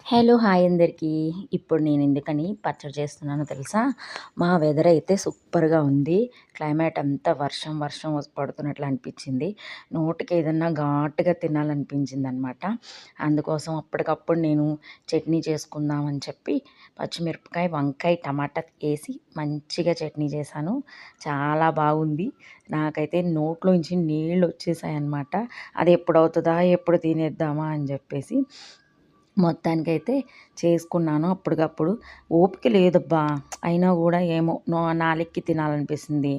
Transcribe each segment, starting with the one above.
Hello! Hi అందరికీ. ఇప్పుడు నేను ఎందుకని పచ్చడి చేస్తున్నానో తెలుసా? మా వెదర్ అయితే సూపర్‌గా ఉంది. క్లైమేట్ అంతా వర్షం వర్షం పడుతున్నట్లు అనిపించింది. నోటికి ఏదన్నా ఘాటుగా తినాలనిపించిందనమాట. అందుకోసం అప్పటికప్పుడు నేను చట్నీ చేసుకుందాం అని చెప్పి పచ్చిమిరపకాయ, వంకాయ, టమాటా ఏసి మంచిగా చట్నీ చేశాను. చాలా బాగుంది. నాకైతే నోట్లోంచి నీళ్ళొచ్చేసాయన్నమాట. అది ఎప్పుడవుతదా? ఎప్పుడు తినేద్దామా అని చెప్పేసి. మొత్తానికైతే చేసుకున్నాను అప్పటికప్పుడు. ఓపిక లేదబ్బా! అయినా గూడా ఏమో నాలికకి తినాలనిపిస్తుంది.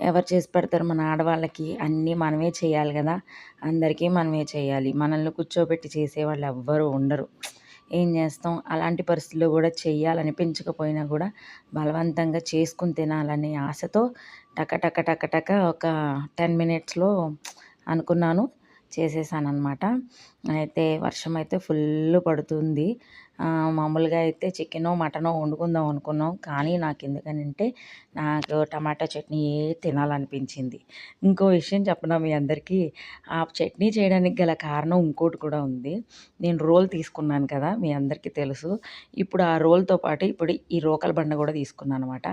ఎవరు చేసి పెడతారు మన ఆడవాళ్ళకి? అన్నీ మనమే చేయాలి గదా! అందరికీ మనమే చేయాలి. మనల్ని కూర్చోబెట్టి చేసేవాళ్ళు ఎవ్వరు ఉండరు. ఏం చేస్తాం? అలాంటి పరిస్థితుల్లో గూడా చెయ్యాలనిపించకపోయినా గూడా బలవంతంగా చేసుకొని తినాలనే ఆశతో టక టక టక టక ఒక 10 మినిట్స్‌లో అనుకున్నాను. చేసేసాననమాట. అయితే వర్షమైతే ఫుల్లు పడుతుంది. మామూలుగా అయితే చికెనో, మటనో వండుకుందాం అనుకున్నాం. కానీ నాకెందుకనంటే నాకు టమాటా చట్నీయే తినాలనిపించింది. ఇంకో విషయం చెప్పనా మీ అందరికీ? ఆ చట్నీ చేయడానికి గల కారణం ఇంకోటి కూడా ఉంది. నేను రోలు తీసుకున్నాను కదా! మీ అందరికీ తెలుసు. ఇప్పుడు ఆ రోలుతో పాటు ఇప్పుడు ఈ రోకలి బండ కూడా తీసుకున్నాననమాట.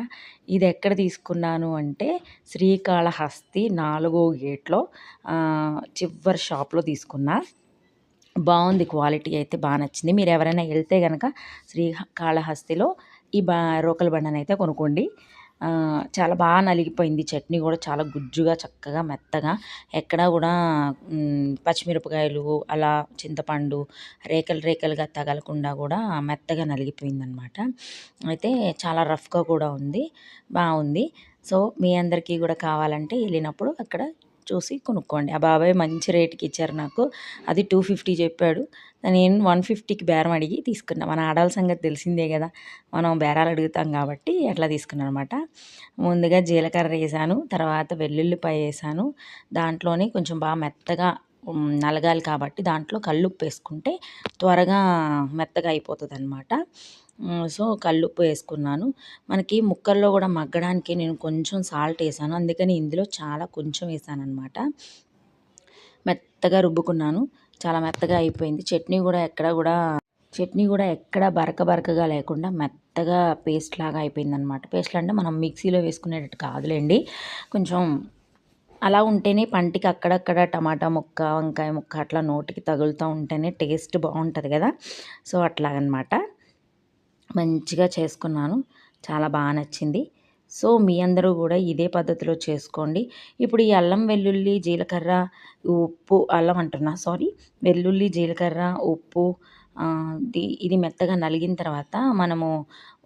ఇదెక్కడ తీసుకున్నాను అంటే శ్రీకాళహస్తి 4 గేట్‌లో చివరి షాప్‌లో తీసుకున్నా. బావుంది. క్వాలిటీ అయితే నచ్చింది. మీరెవరైనా ఎళ్తే గనక శ్రీకాళహస్తిలో ఈ రోకలి బండనైతే కొనుక్కోండి. చాలా నలిగిపోయింది. చట్నీ గూడా చాలా గుజ్జుగా, చక్కగా, మెత్తగా ఎక్కడా గూడా పచ్చిమిరపకాయలు, అలా చింతపండు రేకలు రేకలుగా తగలకుండా గూడా మెత్తగా నలిగిపోయిందనమాట. అయితే చాలా రఫ్‌గా కూడా ఉంది. బావుంది. సో, మీ అందరికీ గూడా కావాలంటే ఎళ్ళినప్పుడు అక్కడ చూసి కొనుక్కోండి. ఆ బాబాయ్ మంచి రేట్‌కి ఇచ్చారు నాకు. అది 250 చెప్పాడు. నేను 150కి బేరం అడిగి తీసుకున్నా. మన ఆడోళ్ళ సంగతి తెలిసిందే గదా! మనం బేరాలు అడుగుతాం కాబట్టి అట్లా తీసుకున్నాననమాట. ముందుగా జీలకర్ర ఏసాను. తర్వాత వెల్లుల్లిపాయ ఏసాను. దాంట్లోనే కొంచెం మెత్తగా నలగాలి కాబట్టి దాంట్లో కల్లుప్పేసుకుంటే త్వరగా మెత్తగా అయిపోతదనమాట. సో, కల్లుప్పు ఏసుకున్నాను. మనకి ముక్కల్లో గూడా మగ్గడానికి నేను కొంచెం సాల్ట్ ఏసాను. అందుకని ఇందులో చాలా కొంచెం ఏసాననమాట. మెత్తగా రుబ్బుకున్నాను. చాలా మెత్తగా అయిపోయింది. చట్నీ గూడా ఎక్కడ బరక బరకగా లేకుండా మెత్తగా పేస్ట్ లాగా అయిపోయిందనమాట. పేస్ట్ అంటే మనం మిక్సీలో వేసుకునేటట్టు కాదులెండి. కొంచెం అలా ఉంటేనే పంటికి అక్కడక్కడ టమాటా ముక్క, వంకాయ ముక్క అట్లా నోటికి తగులుతూ ఉంటేనే టేస్ట్ బావుంటది గదా! సో, అట్లాగనమాట. మంచిగా చేసుకున్నాను. చాలా నచ్చింది. సో, మీ అందరూ గూడా ఇదే పద్ధతిలో చేసుకోండి. ఇప్పుడు ఈ అల్లం, వెల్లుల్లి, జీలకర్ర, ఉప్పు అల్లం అంటున్నా సారీ. వెల్లుల్లి, జీలకర్ర, ఉప్పు ఇది మెత్తగా నలిగిన తర్వాత మనము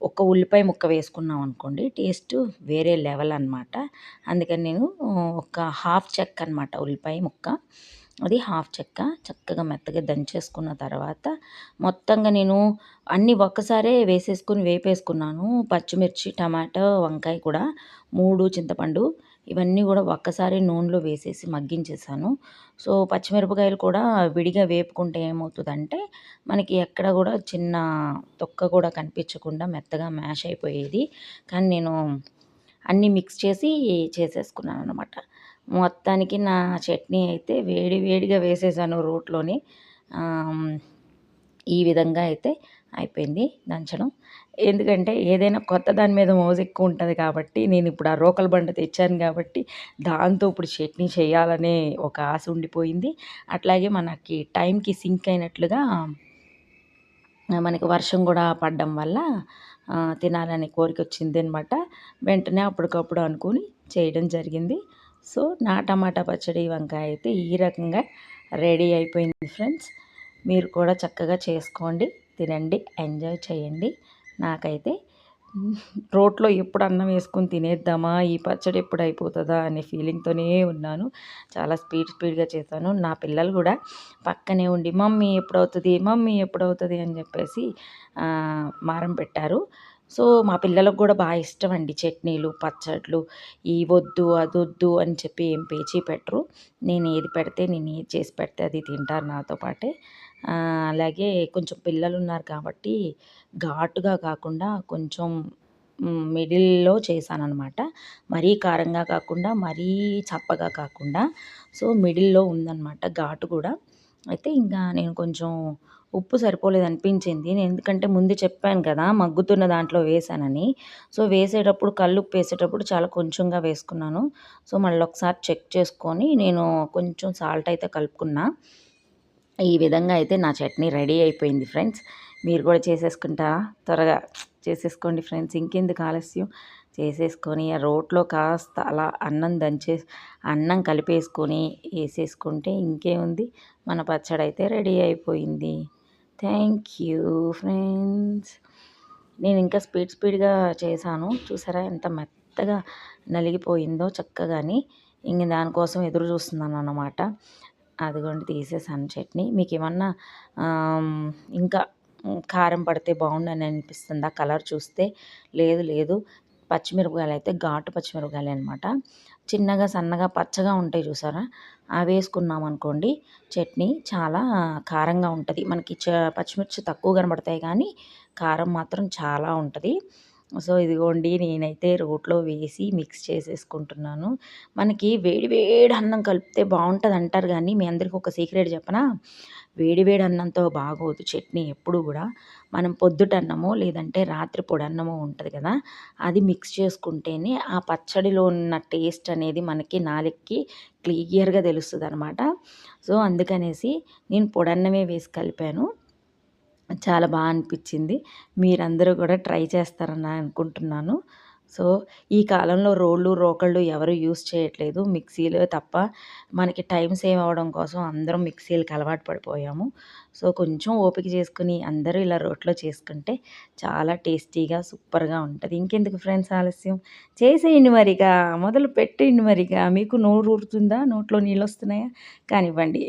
ఒక ఉల్లిపాయ ముక్క వేసుకున్నాం అనుకోండి టేస్ట్ వేరే లెవెల్ అనమాట. అందుకని నేను ఒక హాఫ్ చెక్క అనమాట ఉల్లిపాయ ముక్క. అది హాఫ్ చెక్క చక్కగా మెత్తగా దంచేసుకున్న తర్వాత మొత్తంగా నేను అన్నీ ఒక్కసారే వేపేసుకున్నాను. పచ్చిమిర్చి, టమాటో, వంకాయ కూడా 3 చింతపండు ఇవన్నీ గూడా ఒక్కసారి నూనెలో వేసేసి మగ్గించేసాను. సో, పచ్చిమిరపకాయలు కూడా విడిగా వేపుకుంటే ఏమవుతదంటే, మనకి ఎక్కడ గూడా చిన్న తొక్క కూడా కనిపించకుండా మెత్తగా మ్యాష్ అయిపోయేది. కానీ నేను అన్నీ మిక్స్ చేసి చేసేసుకున్నాననమాట. మొత్తానికి నా చట్నీ అయితే వేడి వేడిగా వేసేసాను రోట్లోని. ఆహ్, ఈ విధంగా అయితే అయిపోయింది దంచడం. ఎందుకంటే ఏదైనా కొత్త దాని మీద మోజెక్కువ ఉంటది కాబట్టి, నేనిప్పుడు ఆ రోకలి బండ తెచ్చాను గాబట్టి, దాంతో ఇప్పుడు చట్నీ చేయాలనే ఒక ఆశ ఉండిపోయింది. అట్లాగే మనకి టైంకి సింక్ అయినట్లుగా మనకి వర్షం గూడా పడ్డం వల్ల తినాలనే కోరికొచ్చిందనమాట. వెంటనే అప్పటికప్పుడు అనుకోని చేయడం జరిగింది. సో, నా టమాటా పచ్చడి, వంకాయ అయితే ఈ రకంగా రెడీ అయిపోయింది ఫ్రెండ్స్. మీరు కూడా చక్కగా చేసుకోండి, తినండి, ఎంజాయ్ చేయండి. నాకైతే రోట్లో ఎప్పుడు అన్నం వేసుకొని తినేద్దామా, ఈ పచ్చడి ఎప్పుడు అయిపోతదా అనే ఫీలింగ్‌తోనే ఉన్నాను. చాలా స్పీడ్‌గా చేశాను. నా పిల్లలు గూడా పక్కనే ఉండి మమ్మీ ఎప్పుడవుతది, మమ్మీ ఎప్పుడవుతది అని జెప్పేసి మారం పెట్టారు. సో, మా పిల్లలకు గూడా ఇష్టమండి చట్నీలు, పచ్చడ్లు. ఇవొద్దు, అదొద్దు అని చెప్పి ఏం పేచీ పెట్టరు. నేను ఏది చేసి పెడితే అది తింటారు నాతో పాటే. అలాగే కొంచెం పిల్లలున్నారు కాబట్టి ఘాటుగా కాకుండా కొంచెం మిడిల్‌లో చేశాననమాట. మరీ కారంగా కాకుండా, మరీ చప్పగా కాకుండా. సో, మిడిల్‌లో ఉందనమాట ఘాటు కూడా. అయితే ఇంకా నేను కొంచెం ఉప్పు సరిపోలేదనిపించింది. నేను ఎందుకంటే ముందు చెప్పాను కదా! మగ్గుతున్న దాంట్లో వేశానని. సో, వేసేటప్పుడు కల్లుప్పు వేసేటప్పుడు చాలా కొంచెంగా వేసుకున్నాను. సో, మళ్ళొకసారి చెక్ చేసుకొని నేను కొంచెం సాల్ట్ అయితే కలుపుకున్నా. ఈ విధంగా అయితే నా చట్నీ రెడీ అయిపోయింది ఫ్రెండ్స్. మీరు కూడా చేసేసుకుంటారా? త్వరగా చేసేసుకోండి ఫ్రెండ్స్. ఇంకెందుకు ఆలస్యం చేసేసుకొని ఆ రోట్లో కాస్త అలా అన్నం కలిపేసుకొని ఏసేసుకుంటే ఇంకేముంది మన పచ్చడైతే రెడీ అయిపోయింది. Thank you friends. నేను ఇంకా స్పీడ్‌గా చేశాను. చూసారా ఎంత మెత్తగా నలిగిపోయిందో చక్కగాని. ఇంక దానికోసం ఎదురు చూస్తున్నానన్నమాట. అదిగోండి తీసేసాను చట్నీ. మీకేమన్నా ఆహ్, ఇంకా కారం పడితే బావుండని అనిపిస్తుందా కలర్ చూస్తే? లేదు. పచ్చిమిరపకాయలైతే ఘాటు పచ్చిమిరపకాయలే అనమాట. చిన్నగా, సన్నగా, పచ్చగా ఉంటాయి చూసారా? అవేసుకున్నామనుకోండి చట్నీ చాలా కారంగా ఉంటది. మనకి పచ్చిమిర్చి తక్కువ కనబడతాయి కానీ, కారం మాత్రం చాలా ఉంటది. సో, ఇదిగోండి నేనైతే రోట్లో వేసి మిక్స్ చేసేసుకుంటున్నాను. మనకి వేడి వేడి అన్నం కలిపితే బావుంటదంటారు గానీ, మీ అందరికి ఒక సీక్రెట్ చెప్పనా? వేడి వేడి అన్నంతో బాగోదు చట్నీ ఎప్పుడు గూడా. మనం పొద్దుటన్నమో, లేదంటే రాత్రి పొడన్నమో ఉంటది కదా! అది మిక్స్ చేసుకుంటేనే ఆ పచ్చడిలో ఉన్న టేస్ట్ అనేది మనకి నాలుకకి క్లియర్‌గా తెలుస్తదనమాట. సో, అందుకనేసి నేను పొడన్నమే వేసి కలిపాను. చాలా అనిపిచ్చింది. మీరందరూ గూడా ట్రై చేస్తారని అనుకుంటున్నాను. సో, ఈ కాలంలో రోళ్ళు, రోకళ్ళు ఎవరు యూజ్ చేయట్లేదు. మిక్సీలే తప్ప మనకి టైం సేవ్ అవ్వడం కోసం అందరం మిక్సీలకి అలవాటు పడిపోయాము. సో, కొంచెం ఓపిక చేసుకొని అందరూ ఇలా రోట్లో చేసుకుంటే చాలా టేస్టీగా, సూపర్‌గా ఉంటది. ఇంకెందుకు ఫ్రెండ్స్ ఆలస్యం చేసేయండి మరిక. మొదలు పెట్టేయండి మరిక. మీకు నోరూరుతుందా? నోట్లో నీళ్ళొస్తున్నాయా? కానివ్వండి.